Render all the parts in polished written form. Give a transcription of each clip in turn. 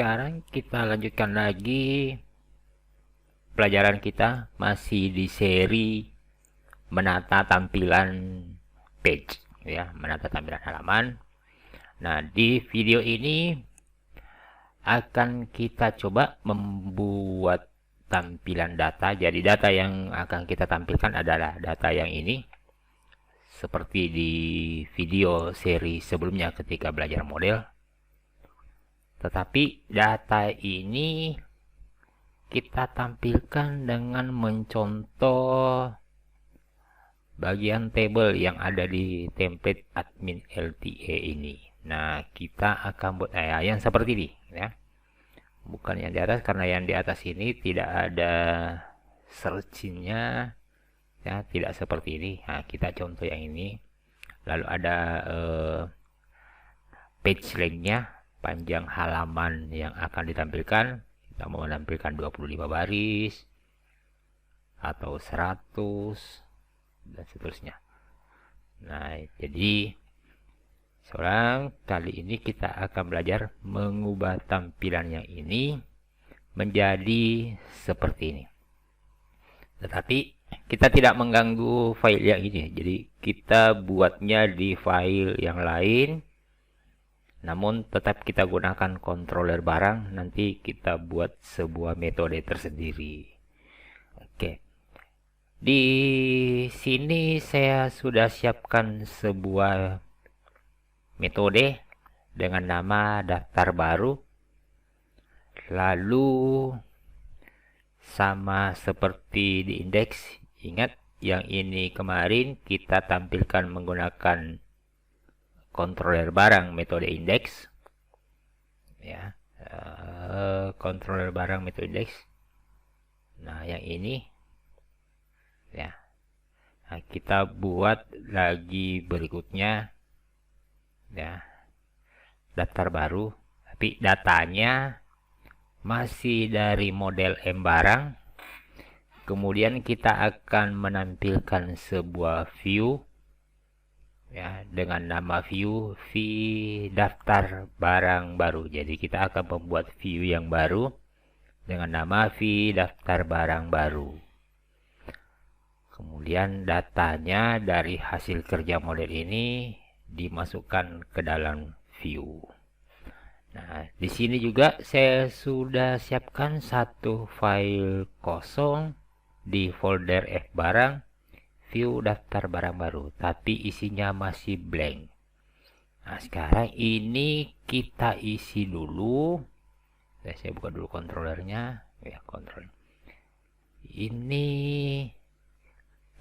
sekarang kita lanjutkan lagi pelajaran kita, masih di seri menata tampilan page ya, menata tampilan halaman. Nah, di video ini akan kita coba membuat tampilan data. Jadi data yang akan kita tampilkan adalah data yang ini, seperti di video seri sebelumnya ketika belajar model. Tetapi data ini kita tampilkan dengan mencontoh bagian table yang ada di template admin LTA ini. Nah, kita akan buat yang seperti ini ya. Bukan yang di atas, karena yang di atas ini tidak ada searchingnya ya, tidak seperti ini. Nah, kita contoh yang ini. Lalu ada page length-nya, panjang halaman yang akan ditampilkan. Kita mau menampilkan 25 baris atau 100 dan seterusnya. Nah, jadi sekarang kali ini kita akan belajar mengubah tampilan yang ini menjadi seperti ini. Tetapi kita tidak mengganggu file yang ini. Jadi kita buatnya di file yang lain. Namun tetap kita gunakan controller barang. Nanti kita buat sebuah metode tersendiri. Oke. Di sini saya sudah siapkan sebuah metode dengan nama daftar baru. Lalu sama seperti di indeks, ingat yang ini kemarin kita tampilkan menggunakan controller barang metode indeks ya, controller barang metode indeks. Nah, yang ini ya. Nah, kita buat lagi berikutnya ya, daftar baru, tapi datanya masih dari model M barang. Kemudian kita akan menampilkan sebuah view ya, dengan nama view v daftar barang baru. Jadi kita akan membuat view yang baru dengan nama v daftar barang baru. Kemudian datanya dari hasil kerja model ini dimasukkan ke dalam view. Nah, di sini juga saya sudah siapkan satu file kosong di folder F barang, view daftar barang baru, tapi isinya masih blank. Nah, sekarang ini kita isi dulu. Saya buka dulu controllernya ya, control. Ini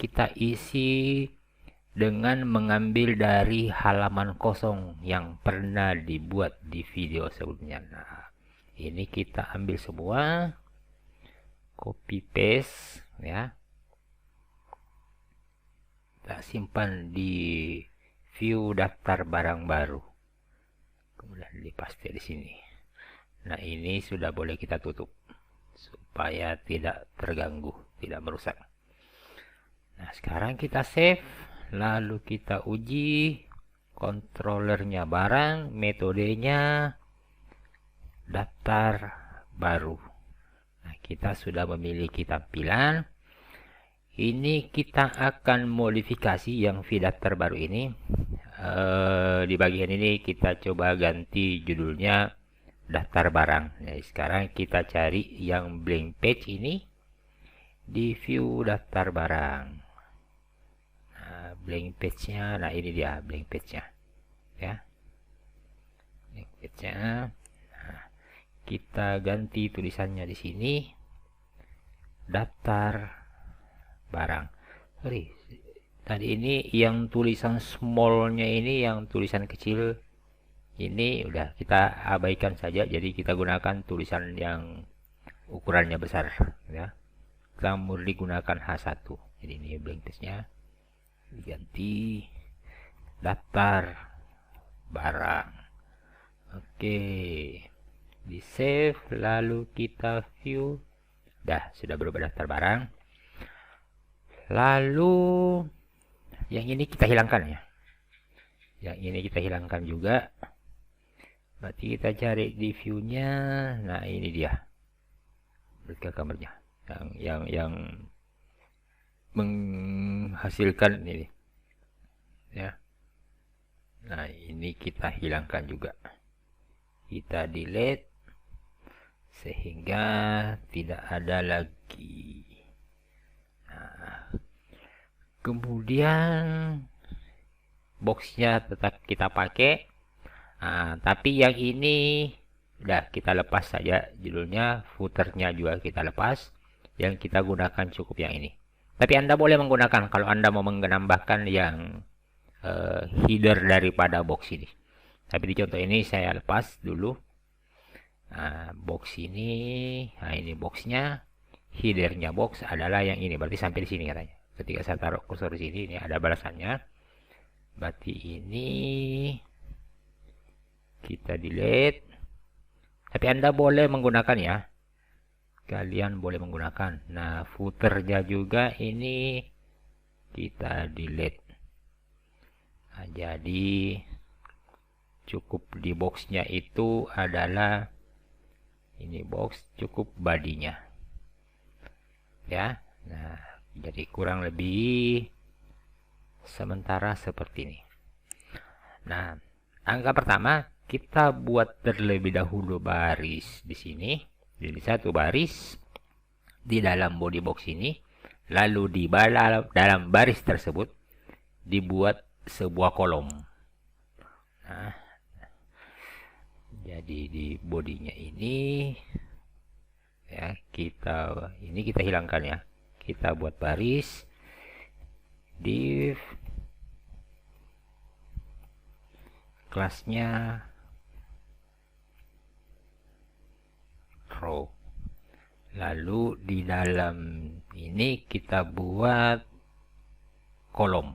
kita isi dengan mengambil dari halaman kosong yang pernah dibuat di video sebelumnya. Nah, ini kita ambil semua, copy paste ya, kita simpan di view daftar barang baru, kemudian dipaste di sini. Nah, ini sudah boleh kita tutup supaya tidak terganggu, tidak merusak. Nah, sekarang kita save. Lalu kita uji controllernya barang, metodenya daftar baru. Nah, kita sudah memiliki tampilan. Ini kita akan modifikasi yang v daftar baru ini. Di bagian ini kita coba ganti judulnya daftar barang. Nah, sekarang kita cari yang blank page ini di view daftar barang. Blank page-nya, nah ini dia blank page-nya ya, blank page-nya. Nah, kita ganti tulisannya di sini daftar barang. Sorry, tadi ini yang tulisan small-nya ini, yang tulisan kecil ini udah kita abaikan saja. Jadi kita gunakan tulisan yang ukurannya besar ya, kita murni gunakan H1. Jadi ini blank page-nya diganti daftar barang. Oke, di save, lalu kita view. Sudah berubah daftar barang. Lalu yang ini kita hilangkan ya, yang ini kita hilangkan juga. Berarti kita cari di view-nya. Nah, ini dia berkat gambarnya yang menghasilkan ini ya. Nah, ini kita hilangkan juga, kita delete sehingga tidak ada lagi. Nah, kemudian boxnya tetap kita pakai. Nah, tapi yang ini udah kita lepas saja, judulnya, footernya juga kita lepas. Yang kita gunakan cukup yang ini. Tapi Anda boleh menggunakan kalau Anda mau menambahkan yang header daripada box ini. Tapi di contoh ini saya lepas dulu. Nah, box ini, nah ini boxnya, headernya box adalah yang ini. Berarti sampai di sini katanya. Ketika saya taruh kursor di sini, ini ada balasannya. Berarti ini kita delete. Tapi Anda boleh menggunakan ya. Kalian boleh menggunakan. Nah, footernya juga ini kita delete. Nah, jadi cukup di boxnya itu adalah ini box, cukup bodinya ya. Nah, jadi kurang lebih sementara seperti ini. Nah, angka pertama kita buat terlebih dahulu baris di sini. Jadi satu baris di dalam body box ini, lalu di dalam baris tersebut dibuat sebuah kolom. Nah, jadi di bodinya ini ya, kita hilangkan ya. Kita buat baris div kelasnya row. Lalu di dalam ini kita buat kolom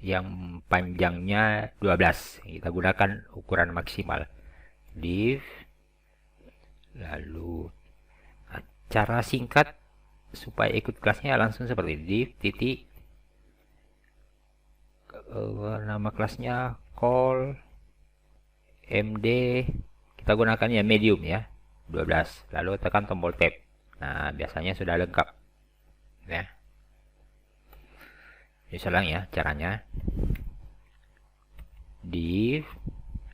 yang panjangnya 12. Kita gunakan ukuran maksimal. Div, lalu cara singkat supaya ikut kelasnya langsung seperti div titik nama kelasnya call md, kita gunakan ya medium ya 12, lalu tekan tombol tab. Nah, biasanya sudah lengkap ya. Ini ulang ya caranya. Div,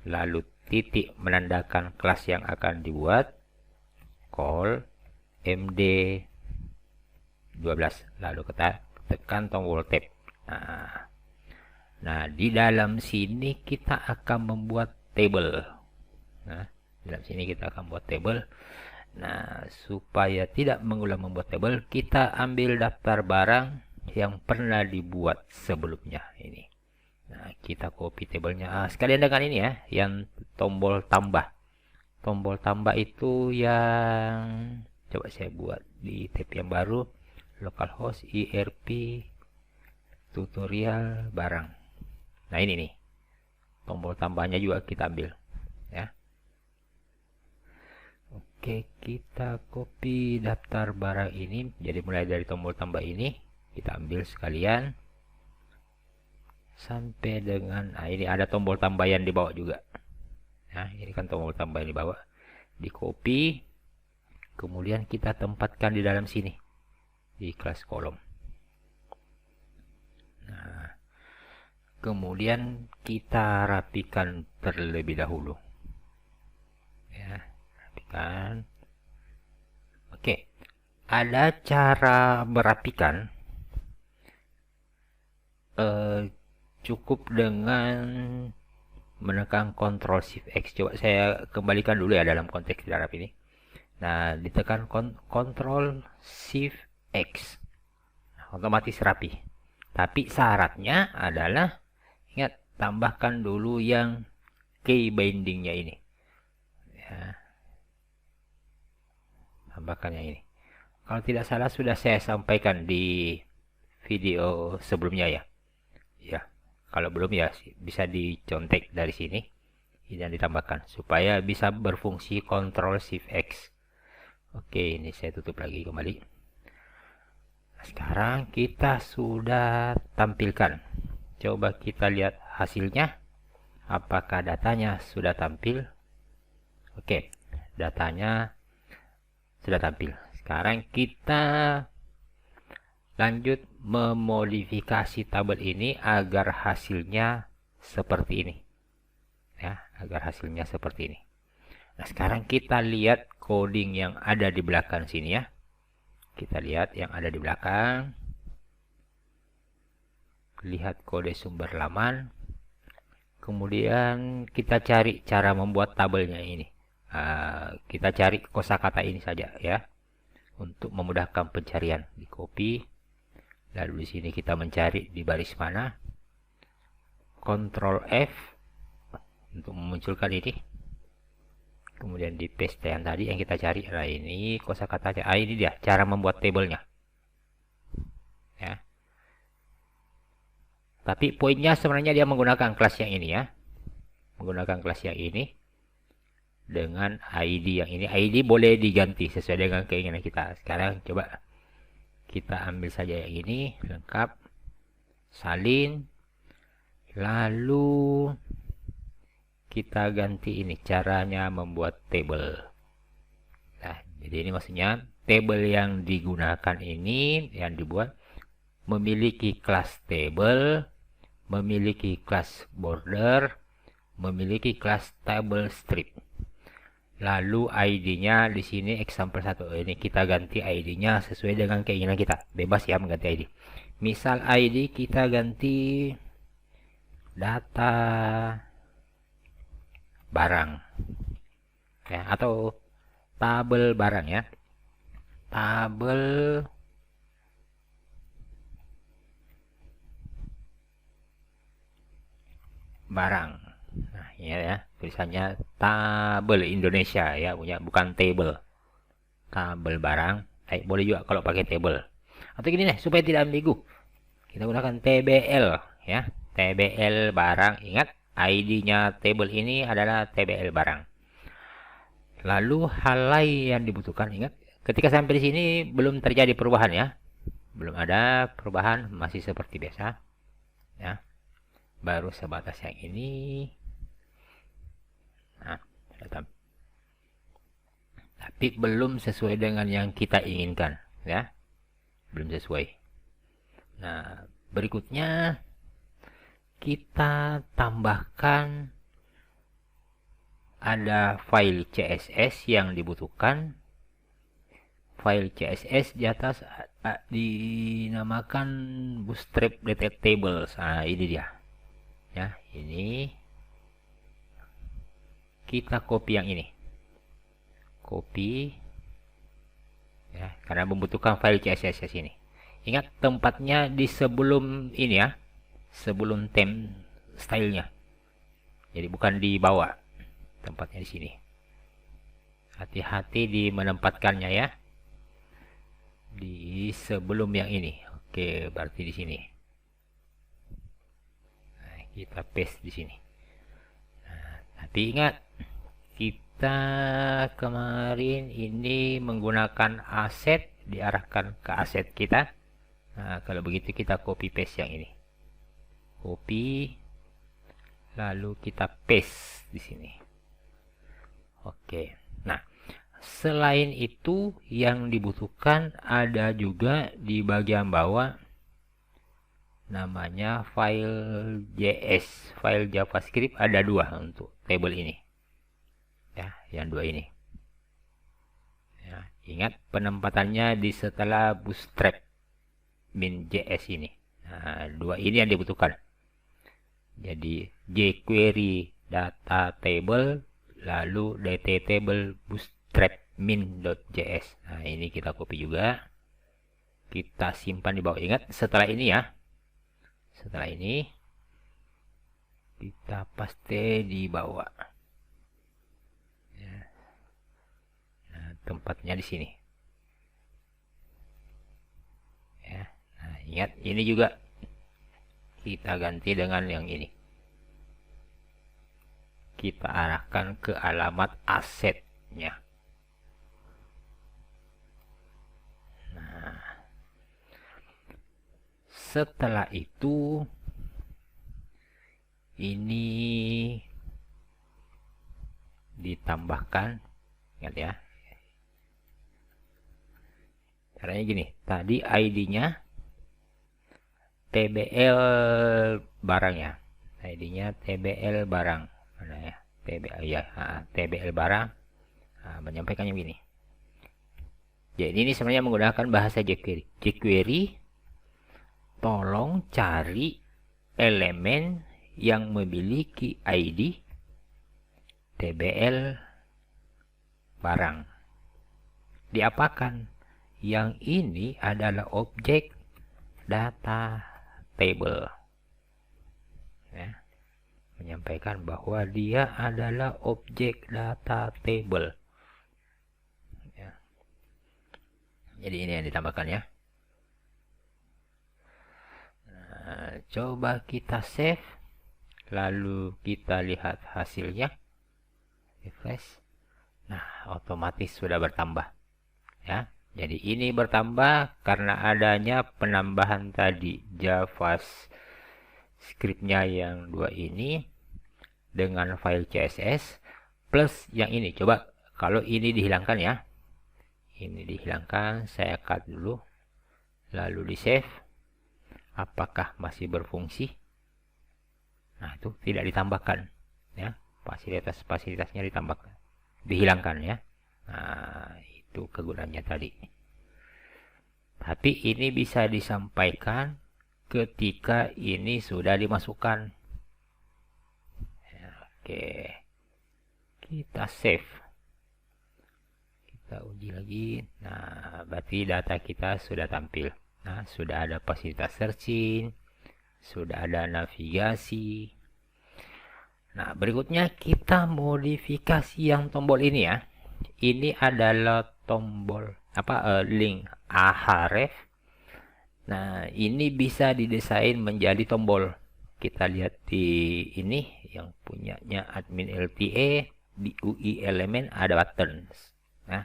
lalu titik menandakan kelas yang akan dibuat, call md 12, lalu kita tekan tombol tab. Nah, di dalam sini kita akan membuat table. Nah, di dalam sini kita akan buat table. Nah, supaya tidak mengulang membuat table, kita ambil daftar barang yang pernah dibuat sebelumnya ini. Nah, kita copy tablenya. Sekalian dengan ini ya, yang tombol tambah. Tombol tambah itu yang coba saya buat di tab yang baru, localhost irp tutorial barang. Nah, ini nih. Tombol tambahnya juga kita ambil ya. Oke, kita copy daftar barang ini. Jadi mulai dari tombol tambah ini kita ambil sekalian sampai dengan ini ada tombol tambah yang di bawah juga. Nah, ini kan tombol tambah yang di bawah. Di copy, kemudian kita tempatkan di dalam sini di kelas kolom. Nah, kemudian kita rapikan terlebih dahulu ya, rapikan. Oke, ada cara merapikan. Cukup dengan menekan Ctrl Shift X. Coba saya kembalikan dulu ya dalam konteks darab ini. Nah, ditekan Ctrl Shift X, otomatis rapi. Tapi syaratnya adalah ingat, tambahkan dulu yang key bindingnya ini ya. Tambahkan yang ini. Kalau tidak salah sudah saya sampaikan di video sebelumnya ya. Ya, kalau belum ya bisa dicontek dari sini dan ditambahkan supaya bisa berfungsi Ctrl Shift X. Oke, ini saya tutup lagi kembali. Sekarang kita sudah tampilkan. Coba kita lihat hasilnya. Apakah datanya sudah tampil? Oke, datanya sudah tampil. Sekarang kita lanjut memodifikasi tabel ini agar hasilnya seperti ini. Ya, agar hasilnya seperti ini. Nah, sekarang kita lihat coding yang ada di belakang sini ya. Kita lihat yang ada di belakang. Lihat kode sumber laman. Kemudian kita cari cara membuat tabelnya ini. Kita cari kosakata ini saja ya. Untuk memudahkan pencarian. Di copy. Lalu di sini kita mencari di baris mana. Ctrl F untuk memunculkan ini. Kemudian di paste yang tadi yang kita cari. Nah, ini kosakatanya. Ini dia cara membuat tabelnya. Ya. Tapi poinnya sebenarnya dia menggunakan kelas yang ini ya. Menggunakan kelas yang ini. Dengan ID yang ini. ID boleh diganti sesuai dengan keinginan kita. Sekarang coba kita ambil saja yang ini. Lengkap. Salin. Lalu kita ganti ini caranya membuat table. Nah, jadi ini maksudnya table yang digunakan ini yang dibuat memiliki kelas table, memiliki kelas border, memiliki kelas table strip. Lalu ID-nya di sini example 1 ini kita ganti ID-nya sesuai dengan keinginan kita. Bebas ya mengganti ID. Misal ID kita ganti data barang ya, atau tabel barang ya, tabel barang. Nah, ini ya tulisannya tabel Indonesia ya, punya bukan table. Tabel barang. Boleh juga kalau pakai table. Atau gini nih supaya tidak ambigu. Kita gunakan TBL ya. TBL barang. Ingat ID-nya table ini adalah TBL barang. Lalu hal lain yang dibutuhkan, ingat ketika sampai di sini belum terjadi perubahan ya. Belum ada perubahan, masih seperti biasa. Ya. Baru sebatas yang ini. Nah, tapi belum sesuai dengan yang kita inginkan ya. Belum sesuai. Nah, berikutnya kita tambahkan ada file CSS yang dibutuhkan. File CSS di atas dinamakan bootstrap data tables. Nah, ini dia. Ya, ini kita copy yang ini. Copy ya, karena membutuhkan file CSS ini. Ingat tempatnya di sebelum ini ya. Sebelum theme stylenya. Jadi bukan di bawah. Tempatnya di sini. Hati-hati di menempatkannya ya. Di sebelum yang ini. Oke, berarti di sini. Nah, kita paste di sini. Nah, tapi ingat kita kemarin ini menggunakan aset, diarahkan ke aset kita. Nah, kalau begitu kita copy paste yang ini. Copy. Lalu kita paste di sini. Oke. Nah, selain itu yang dibutuhkan ada juga di bagian bawah namanya file JS, file JavaScript ada 2 untuk table ini. Ya, yang 2 ini. Ya, ingat penempatannya di setelah bootstrap min.js ini. Nah, 2 ini yang dibutuhkan. Jadi jQuery data table lalu dtTable bootstrap min.js. Nah, ini kita copy juga. Kita simpan di bawah. Ingat setelah ini ya. Setelah ini kita paste di bawah. Ya. Nah, tempatnya di sini. Ya. Nah, ingat ini juga kita ganti dengan yang ini. Kita arahkan ke alamat asetnya. Nah, setelah itu ini ditambahkan. Ingat ya, caranya gini, tadi ID-nya TBL barangnya, ID-nya TBL barang, mana ya, TBL ya, TBL barang. Menyampaikannya begini. Jadi ini sebenarnya menggunakan bahasa jQuery. jQuery, tolong cari elemen yang memiliki ID TBL barang. Diapakan? Yang ini adalah objek data table. Ya, menyampaikan bahwa dia adalah objek data table. Ya. Jadi ini yang ditambahkan ya. Nah, coba kita save, lalu kita lihat hasilnya, refresh. Nah, otomatis sudah bertambah ya. Jadi ini bertambah karena adanya penambahan tadi JavaScript-nya yang 2 ini dengan file CSS plus yang ini. Coba kalau ini dihilangkan ya. Ini dihilangkan, saya cut dulu. Lalu di save. Apakah masih berfungsi? Nah, itu tidak ditambahkan ya. Fasilitasnya ditambahkan. Dihilangkan ya. Nah, itu kegunaannya tadi. Tapi ini bisa disampaikan ketika ini sudah dimasukkan. Ya, oke. Kita save. Kita uji lagi. Nah, berarti data kita sudah tampil. Nah, sudah ada fasilitas searching, sudah ada navigasi. Nah, berikutnya kita modifikasi yang tombol ini ya. Ini adalah tombol link ahref. Nah, ini bisa didesain menjadi tombol. Kita lihat di ini yang punyanya admin LTA, di UI element ada buttons. Nah,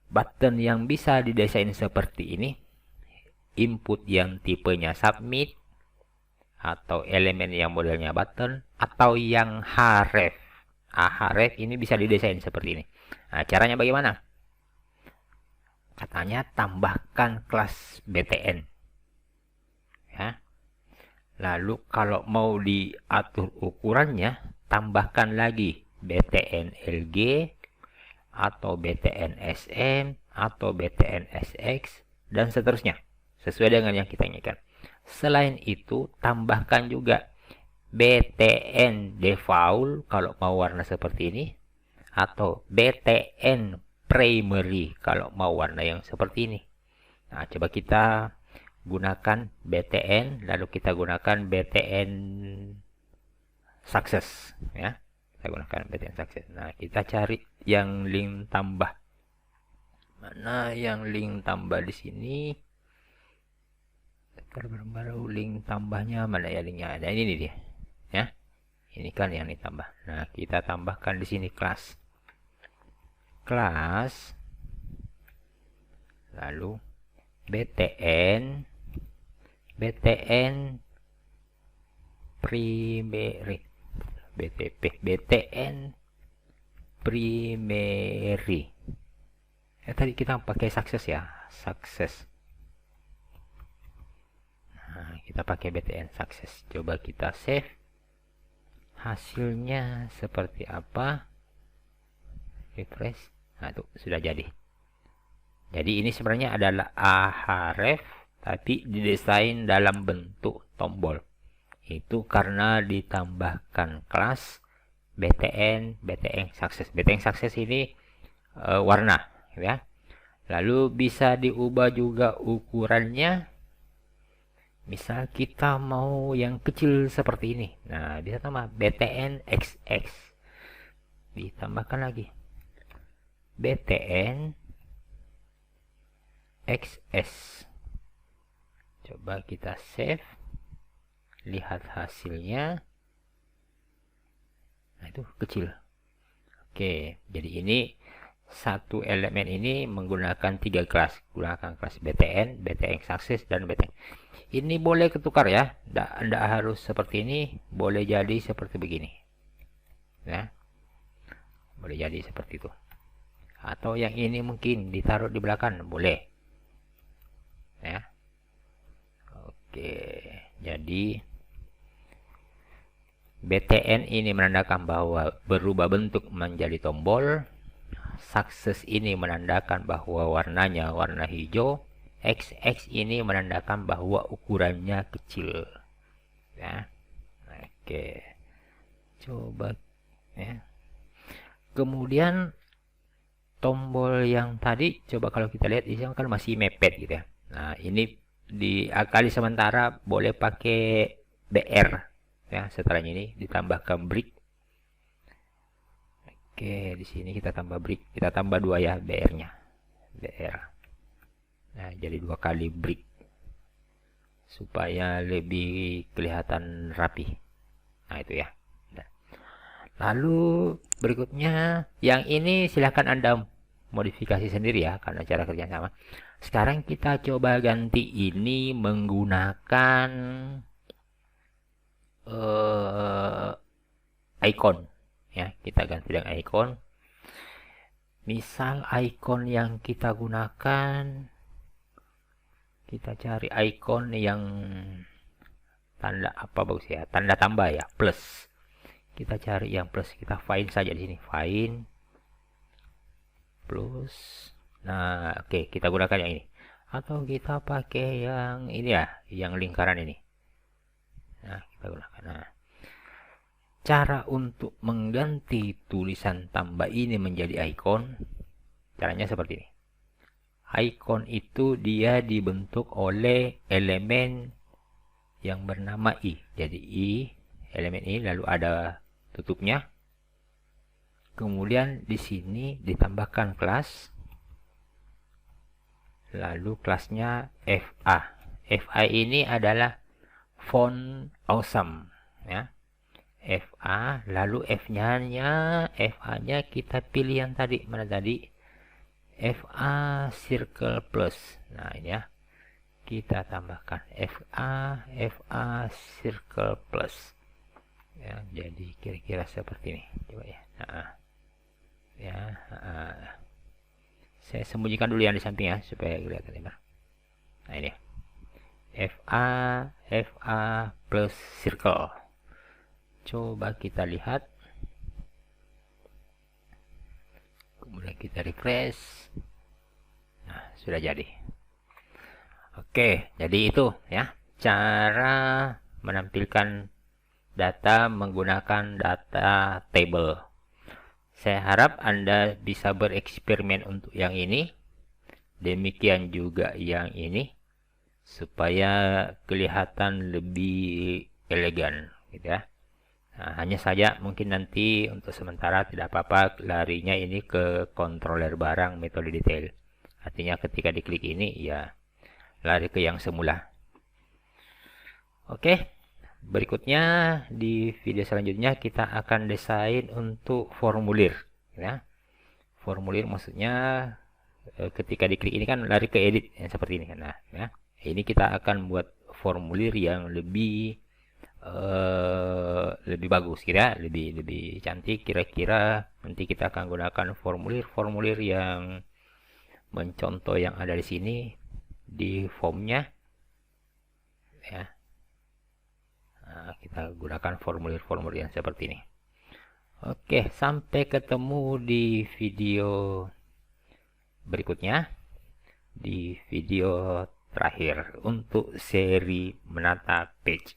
button yang bisa didesain seperti ini, input yang tipenya submit, atau elemen yang modelnya button, atau yang href. Href ini bisa didesain seperti ini. Nah, caranya bagaimana? Katanya tambahkan kelas BTN. Ya. Lalu kalau mau diatur ukurannya, tambahkan lagi BTN LG, atau BTN SM, atau BTN SX, dan seterusnya. Sesuai dengan yang kita inginkan. Selain itu, tambahkan juga BTN default kalau mau warna seperti ini, atau BTN primary kalau mau warna yang seperti ini. Nah, coba kita gunakan BTN, lalu kita gunakan BTN success ya. Kita gunakan BTN success. Nah, kita cari yang link tambah. Mana yang link tambah di sini? Baru link tambahnya mana ya linknya? Ada ini nih dia. Ya. Ini kan yang ditambah. Nah, kita tambahkan di sini kelas. Kelas. Lalu BTN primary. BTN primary. Tadi kita pakai success ya, success. Nah, kita pakai BTN success. Coba kita save. Hasilnya seperti apa? Refresh. Nah, itu sudah jadi. Jadi ini sebenarnya adalah ahref, tapi didesain dalam bentuk tombol. Itu karena ditambahkan kelas BTN success. BTN success ini warna ya. Lalu bisa diubah juga ukurannya. Misal kita mau yang kecil seperti ini. Nah, bisa tambah BTN XX. Ditambahkan lagi BTN XS. Coba kita save. Lihat hasilnya. Nah, itu kecil. Oke, jadi ini satu elemen ini menggunakan 3 kelas. Gunakan kelas BTN, BTN Success, dan BTN. Ini boleh ketukar ya, tidak harus seperti ini, boleh jadi seperti begini. Ya, boleh jadi seperti itu. Atau yang ini mungkin ditaruh di belakang, boleh. Ya, oke. Jadi BTN ini menandakan bahwa berubah bentuk menjadi tombol. Success ini menandakan bahwa warnanya warna hijau. XX ini menandakan bahwa ukurannya kecil. Ya, oke. Coba ya. Kemudian tombol yang tadi, coba kalau kita lihat ini kan masih mepet gitu ya. Nah, ini diakali sementara boleh pakai BR. Ya, setelahnya ini ditambahkan brick. Oke, di sini kita tambah brick, kita tambah 2 ya BR-nya. BR. Nah, jadi 2 kali brick supaya lebih kelihatan rapi. Nah, itu ya. Nah. Lalu berikutnya yang ini silahkan Anda modifikasi sendiri ya, karena cara kerja sama. Sekarang kita coba ganti ini menggunakan icon ya. Kita ganti dengan icon. Misal icon yang kita gunakan, kita cari icon yang tanda apa bagus ya, tanda tambah ya, plus. Kita cari yang plus, kita find saja di sini, find plus. Nah, oke, kita gunakan yang ini. Atau kita pakai yang ini ya, yang lingkaran ini. Nah, kita gunakan. Nah, cara untuk mengganti tulisan tambah ini menjadi icon, caranya seperti ini. Icon itu dia dibentuk oleh elemen yang bernama i. Jadi i, elemen i, lalu ada tutupnya. Kemudian di sini ditambahkan kelas, lalu kelasnya FA. FA ini adalah font awesome ya. FA, lalu FA-nya kita pilih yang tadi, mana tadi? FA circle plus. Nah, ini ya. Kita tambahkan FA circle plus. Ya, jadi kira-kira seperti ini. Coba ya. Nah, ya, saya sembunyikan dulu yang di samping ya supaya kelihatan ya. Nah, ini. FA plus circle. Coba kita lihat. Kemudian kita refresh. Nah, sudah jadi. Oke, jadi itu ya cara menampilkan data menggunakan data table. Saya harap Anda bisa bereksperimen untuk yang ini. Demikian juga yang ini. Supaya kelihatan lebih elegan gitu ya. Nah, hanya saja mungkin nanti untuk sementara tidak apa-apa larinya ini ke controller barang metode detail. Artinya ketika diklik ini ya lari ke yang semula. Oke, berikutnya di video selanjutnya kita akan desain untuk formulir ya. Formulir maksudnya ketika diklik ini kan lari ke edit yang seperti ini. Nah, ya. Ini kita akan buat formulir yang lebih bagus kira, lebih cantik. Kira-kira nanti kita akan gunakan formulir yang mencontoh yang ada di sini di formnya ya. Nah, kita gunakan formulir yang seperti ini. Oke, sampai ketemu di video berikutnya, di video terakhir untuk seri menata page.